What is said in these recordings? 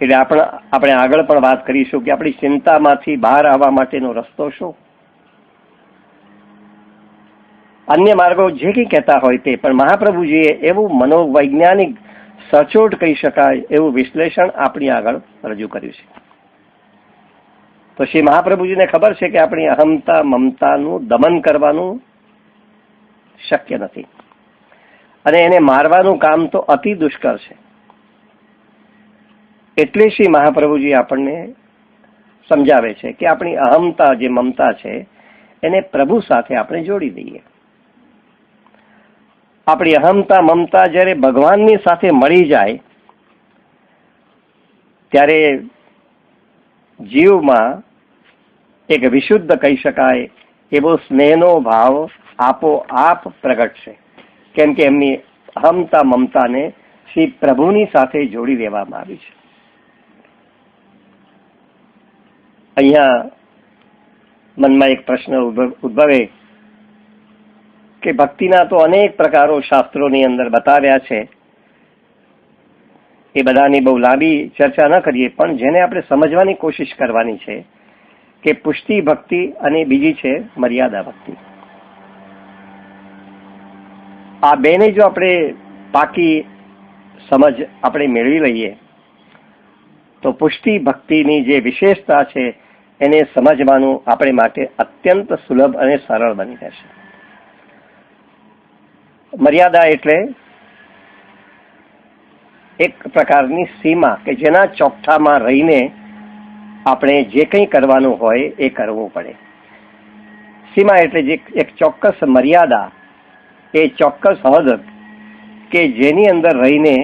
એટલે આપણે આગળ પણ વાત કરીશું કે આપણી ચિંતામાંથી બહાર આવવા માટેનો રસ્તો શું. અન્ય માર્ગો જે કંઈ કહેતા હોય તે, પણ મહાપ્રભુજીએ એવું મનોવૈજ્ઞાનિક સચોટ કહી શકાય એવું વિશ્લેષણ આપણી આગળ રજૂ કર્યું છે. તો શ્રી મહાપ્રભુજીને ખબર છે કે આપણી અહમતા મમતાનું દમન કરવાનું શક્ય નથી અને એને મારવાનું કામ તો અતિ દુષ્કર છે. એટલે શ્રી મહાપ્રભુજી આપણને સમજાવે છે કે આપણી અહમતા જે મમતા છે એને પ્રભુ સાથે આપણે જોડી દઈએ. આપણી અહમતા મમતા જ્યારે ભગવાનની સાથે મળી જાય ત્યારે જીવમાં એક વિશુદ્ધ કહી શકાય એવો સ્નેહનો ભાવ આપોઆપ પ્રગટશે, કેમ કે એમની અહમતા મમતાને શ્રી પ્રભુની સાથે જોડી દેવામાં આવી છે. અહીંયા મનમાં એક પ્રશ્ન ઉદ્ભવે કે ભક્તિના તો અનેક પ્રકારો શાસ્ત્રોની અંદર બતાવ્યા છે, એ બધાની બહુ લાંબી ચર્ચા ન કરીએ, પણ જેને આપણે સમજવાની કોશિશ કરવાની છે કે પુષ્ટિ ભક્તિ અને બીજી છે મર્યાદા ભક્તિ. આ બેને જો આપણે પાકી સમજ આપણે મેળવી લઈએ તો પુષ્ટિ ભક્તિની જે વિશેષતા છે એને સમજવાનું આપણે માટે અત્યંત સુલભ અને સરળ બની રહેશે. મર્યાદા એટલે એક પ્રકારની સીમા કે જેના ચોકઠામાં રહીને આપણે જે કંઈ કરવાનું હોય એ કરવું પડે. સીમા એટલે જે એક ચોક્કસ મર્યાદા, એ ચોક્કસ હદ કે જેની અંદર રહીને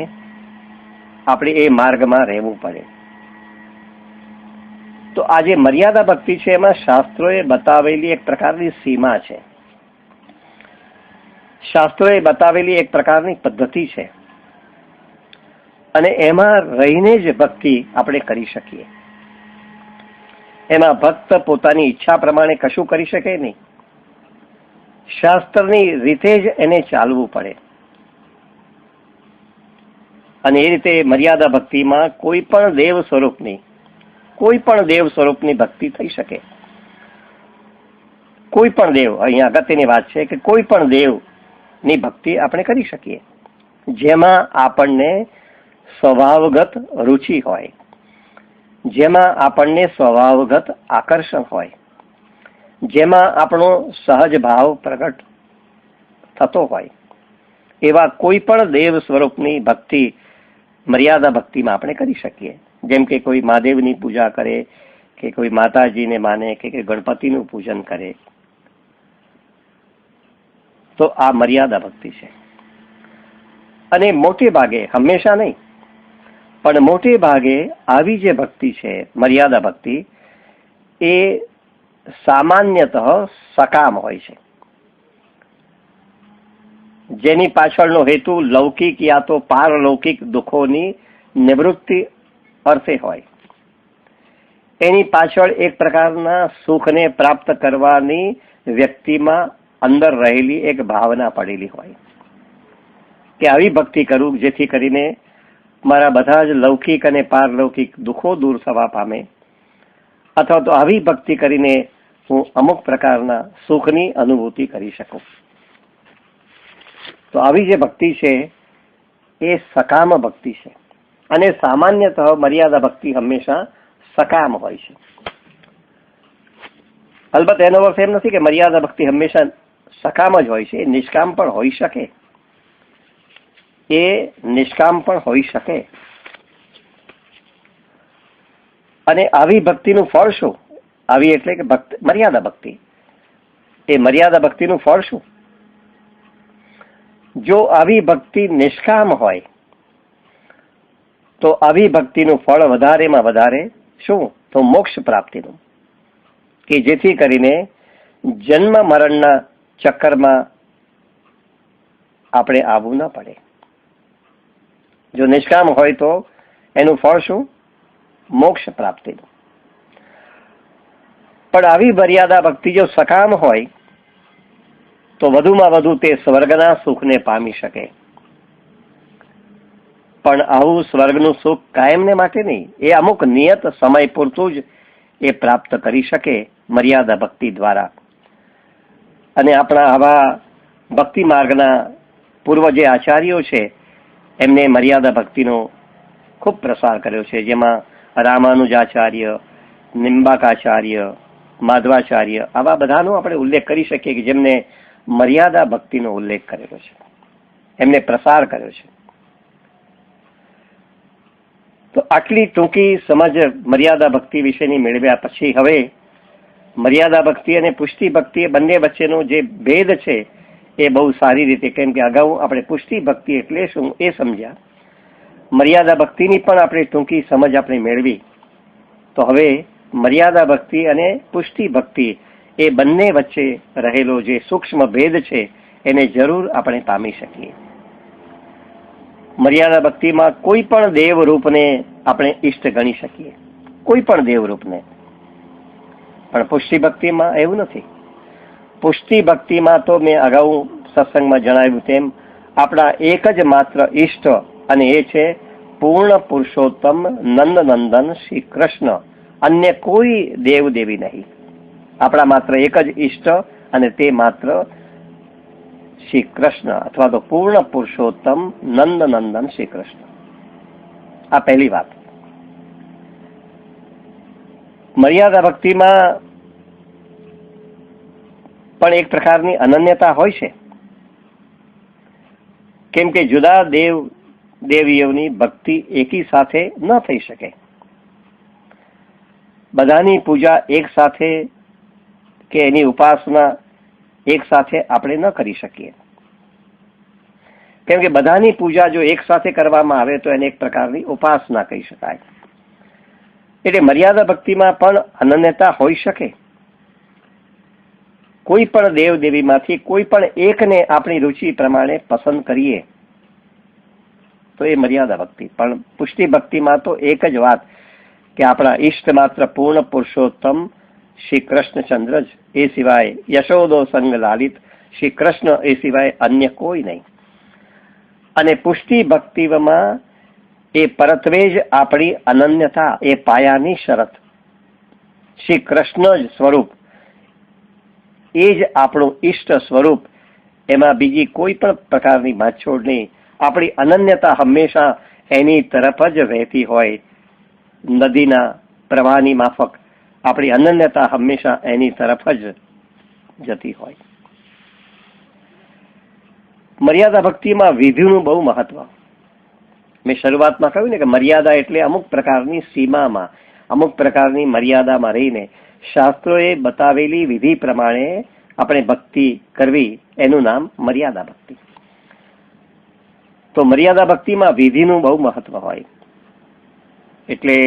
આપણે એ માર્ગમાં રહેવું પડે. તો આ જે મર્યાદા ભક્તિ છે એમાં શાસ્ત્રોએ બતાવેલી એક પ્રકારની સીમા છે, શાસ્ત્રોએ બતાવેલી એક પ્રકારની પદ્ધતિ છે અને એમાં રહીને જ ભક્તિ આપણે કરી શકીએ. એમાં ભક્ત પોતાની ઈચ્છા પ્રમાણે કશું કરી શકે નહીં, શાસ્ત્રની રીતે જ એને ચાલવું પડે. અને એ રીતે મર્યાદા ભક્તિમાં કોઈ પણ દેવ સ્વરૂપની ભક્તિ થઈ શકે. કોઈ પણ દેવ, અહીંયા અગત્યની વાત છે કે કોઈ પણ દેવની ભક્તિ આપણે કરી શકીએ જેમાં આપણને સ્વભાવગત રુચિ હોય, જેમાં આપણને સ્વભાવગત આકર્ષણ હોય, જેમાં આપણો સહજ ભાવ પ્રગટ થતો હોય, એવા કોઈ પણ દેવ સ્વરૂપની ભક્તિ મર્યાદા ભક્તિમાં આપણે કરી શકીએ. જેમ કે કોઈ મહાદેવની પૂજા કરે, કે કોઈ માતાજીને માને, કે ગણપતિનું પૂજન કરે, તો આ મર્યાદા ભક્તિ છે. અને મોટે ભાગે, હંમેશા નહીં પણ મોટે ભાગે આવી જે ભક્તિ છે મર્યાદા ભક્તિ, એ સામાન્યતઃ સકામ હોય છે, જેની પાછળનો હેતુ લૌકિક યા તો પારલૌકિક દુઃખોની નિવૃત્તિ અર્થે હોય. એની પાછળ એક પ્રકારના સુખને પ્રાપ્ત કરવાની વ્યક્તિમાં અંદર રહેલી એક ભાવના પડેલી હોય કે આવી ભક્તિ કરું જેથી કરીને મારા બધા જ લૌકિક અને પારલૌકિક દુઃખો દૂર થવા પામે, અથવા તો આવી ભક્તિ કરીને હું અમુક પ્રકારના સુખની અનુભૂતિ કરી શકું. તો આવી જે ભક્તિ છે એ સકામ ભક્તિ છે અને સામાન્યતઃ મર્યાદા ભક્તિ હંમેશા સકામ હોય છે. અલબત્ત એનો અર્થ એમ નથી કે મર્યાદા ભક્તિ હંમેશા સકામ જ હોય છે, એ નિષ્કામ પણ હોઈ શકે, એ નિષ્કામ પણ હોઈ શકે. અને આવી ભક્તિનું ફળ શું? આવી એટલે કે મર્યાદા ભક્તિ, એ મર્યાદા ભક્તિનું ફળ શું? જો આવી ભક્તિ નિષ્કામ હોય તો આવી ભક્તિનું ફળ વધારેમાં વધારે શું? તો મોક્ષ પ્રાપ્તિનું, કે જેથી કરીને જન્મ મરણના ચક્કરમાં આપણે આવવું ન પડે. જો નિષ્કામ હોય તો એનું ફળ શું? મોક્ષ પ્રાપ્તિનું. પણ આવી મર્યાદા ભક્તિ જો સકામ હોય તો વધુમાં વધુ તે સ્વર્ગના સુખને પામી શકે. પણ આવું સ્વર્ગનું સુખ કાયમને માટે નહીં, એ અમુક નિયત સમય પૂરતું જ એ પ્રાપ્ત કરી શકે મર્યાદા ભક્તિ દ્વારા. અને આપણા આવા ભક્તિ માર્ગના પૂર્વ જે આચાર્યો છે એમને મર્યાદા ભક્તિનો ખૂબ પ્રસાર કર્યો છે, જેમાં રામાનુજાચાર્ય, નિંબાકાચાર્ય, માધવાચાર્ય, આવા બધાનો આપણે ઉલ્લેખ કરી શકીએ કે જેમને મર્યાદા ભક્તિનો ઉલ્લેખ કરેલો છે, એમને પ્રસાર કર્યો છે. તો આટલી ટૂંકી સમજ મર્યાદા ભક્તિ વિશેની મેળવ્યા પછી હવે મર્યાદા ભક્તિ અને પુષ્ટિ ભક્તિ એ બંને વચ્ચેનો જે ભેદ છે એ બહુ સારી રીતે, કેમ કે અગાઉ આપણે પુષ્ટિ ભક્તિ એટલે શું એ સમજ્યા, મર્યાદા ભક્તિની પણ આપણે ટૂંકી સમજ આપણે મેળવી. તો હવે મર્યાદા ભક્તિ અને પુષ્ટિ ભક્તિ એ બંને વચ્ચે રહેલો જે સૂક્ષ્મ ભેદ છે એને જરૂર આપણે પામી શકીએ. મર્યાદા ભક્તિમાં કોઈ પણ દેવ રૂપને આપણે ઈષ્ટ ગણી શકીએ, કોઈ પણ દેવ રૂપને. પણ પુષ્ટિ ભક્તિમાં એવું નથી. પુષ્ટિ ભક્તિમાં તો મેં અગાઉ સત્સંગમાં જણાવ્યું તેમ આપણા એક જ માત્ર ઈષ્ટ, અને એ છે પૂર્ણ પુરુષોત્તમ નંદનંદન શ્રી કૃષ્ણ, અન્ય કોઈ દેવ દેવી નહીં. આપણા માત્ર એક જ ઈષ્ટ અને તે માત્ર શ્રી કૃષ્ણ અથવા તો પૂર્ણ પુરુષોત્તમ નંદનંદન શ્રી કૃષ્ણ. આ પહેલી વાત. મર્યાદા ભક્તિમાં પણ એક પ્રકારની અનન્યતા હોય છે, કેમ કે જુદા દેવ દેવીઓની ભક્તિ એકી સાથે ન થઈ શકે. બધાની પૂજા એક સાથે કે એની ઉપાસના એક સાથે આપણે ન કરી શકીએ, કેમ કે બધાની પૂજા જો એક સાથે કરવામાં આવે તો એને એક પ્રકારની ઉપાસના કહી શકાય. એટલે મર્યાદા ભક્તિમાં પણ અનન્યતા હોઈ શકે. કોઈ પણ દેવ દેવીમાંથી કોઈ પણ એકને આપણી રુચિ પ્રમાણે પસંદ કરીએ તો એ મર્યાદા ભક્તિ. પણ પુષ્ટિ ભક્તિમાં તો એક જ વાત કે આપણા ઈષ્ટ માત્ર પૂર્ણ પુરુષોત્તમ શ્રી કૃષ્ણચંદ્ર જ, એ સિવાય યશોદો સંગ લાલિત શ્રી કૃષ્ણ એ સિવાય અન્ય કોઈ નહીં. અને પુષ્ટિ ભક્તિમાં એ પરત્વે જ આપણી અનન્યતા, એ પાયાની શરત, શ્રી કૃષ્ણ જ સ્વરૂપ, એ જ આપણું ઈષ્ટ સ્વરૂપ, એમાં બીજી કોઈ પણ પ્રકારની બાંધછોડ નહીં. આપણી અનન્યતા હંમેશા એની તરફ જ વહેતી હોય, નદીના પ્રવાહની માફક આપણી અનન્યતા હંમેશા એની તરફ જ જતી હોય. મર્યાદા ભક્તિમાં વિધિનું બહુ મહત્વ. મેં શરૂઆતમાં કહ્યું ને કે મર્યાદા એટલે અમુક પ્રકારની સીમામાં, અમુક પ્રકારની મર્યાદામાં રહીને શાસ્ત્રોએ બતાવેલી વિધિ પ્રમાણે આપણે ભક્તિ કરવી, એનું નામ મર્યાદા ભક્તિ. તો મર્યાદા ભક્તિમાં વિધિનું બહુ મહત્વ હોય. એટલે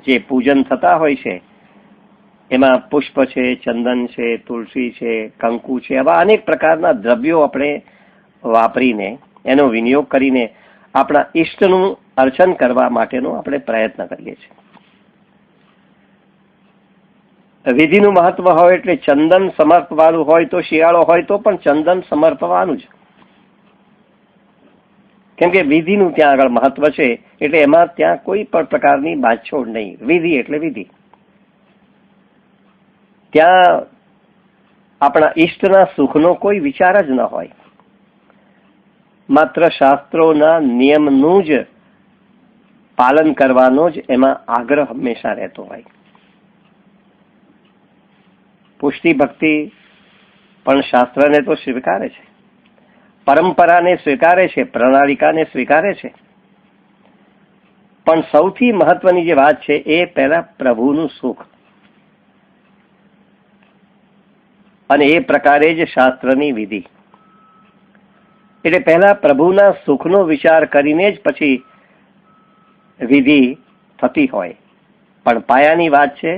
જે પૂજન થતા હોય છે એમાં પુષ્પ છે, ચંદન છે, તુલસી છે, કંકુ છે, આવા અનેક પ્રકારના દ્રવ્યો આપણે વાપરીને એનો વિનિયોગ કરીને આપણા ઈષ્ટનું અર્ચન કરવા માટેનો આપણે પ્રયત્ન કરીએ છીએ. વિધિનું મહત્વ હોય એટલે ચંદન સમર્પવાનું હોય તો શિયાળો હોય તો પણ ચંદન સમર્પવાનું જ, કેમ કે વિધિનું ત્યાં આગળ મહત્વ છે. એટલે એમાં ત્યાં કોઈ પણ પ્રકારની બાંધછોડ નહીં. વિધિ એટલે વિધિ. ત્યાં આપણા ઈષ્ટના સુખનો કોઈ વિચાર જ ન હોય, માત્ર શાસ્ત્રોના નિયમનું જ પાલન કરવાનો જ એમાં આગ્રહ હંમેશા રહેતો હોય. પુષ્ટિ ભક્તિ પણ શાસ્ત્રને તો સ્વીકારે છે, પરંપરાને સ્વીકારે છે, પ્રણાલિકાને સ્વીકારે છે, પણ સૌથી મહત્વની જે વાત છે એ પહેલા પ્રભુનું સુખ, અને એ પ્રકારે જ શાસ્ત્રની વિધિ. એટલે પહેલા પ્રભુના સુખનો વિચાર કરીને જ પછી વિધિ થતી હોય. પણ પાયાની વાત છે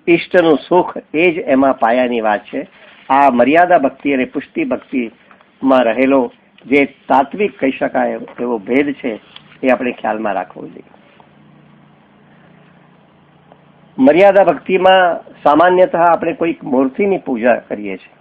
ઈષ્ટનું સુખ, એ જ એમાં પાયાની વાત છે. આ મર્યાદા ભક્તિ અને પુષ્ટિ ભક્તિમાં રહેલો જે તાત્વિક કહી શકાય એવો ભેદ છે એ આપણે ખ્યાલમાં રાખવો જોઈએ. મર્યાદા ભક્તિમાં સામાન્યતઃ આપણે કોઈક મૂર્તિની પૂજા કરીએ છીએ,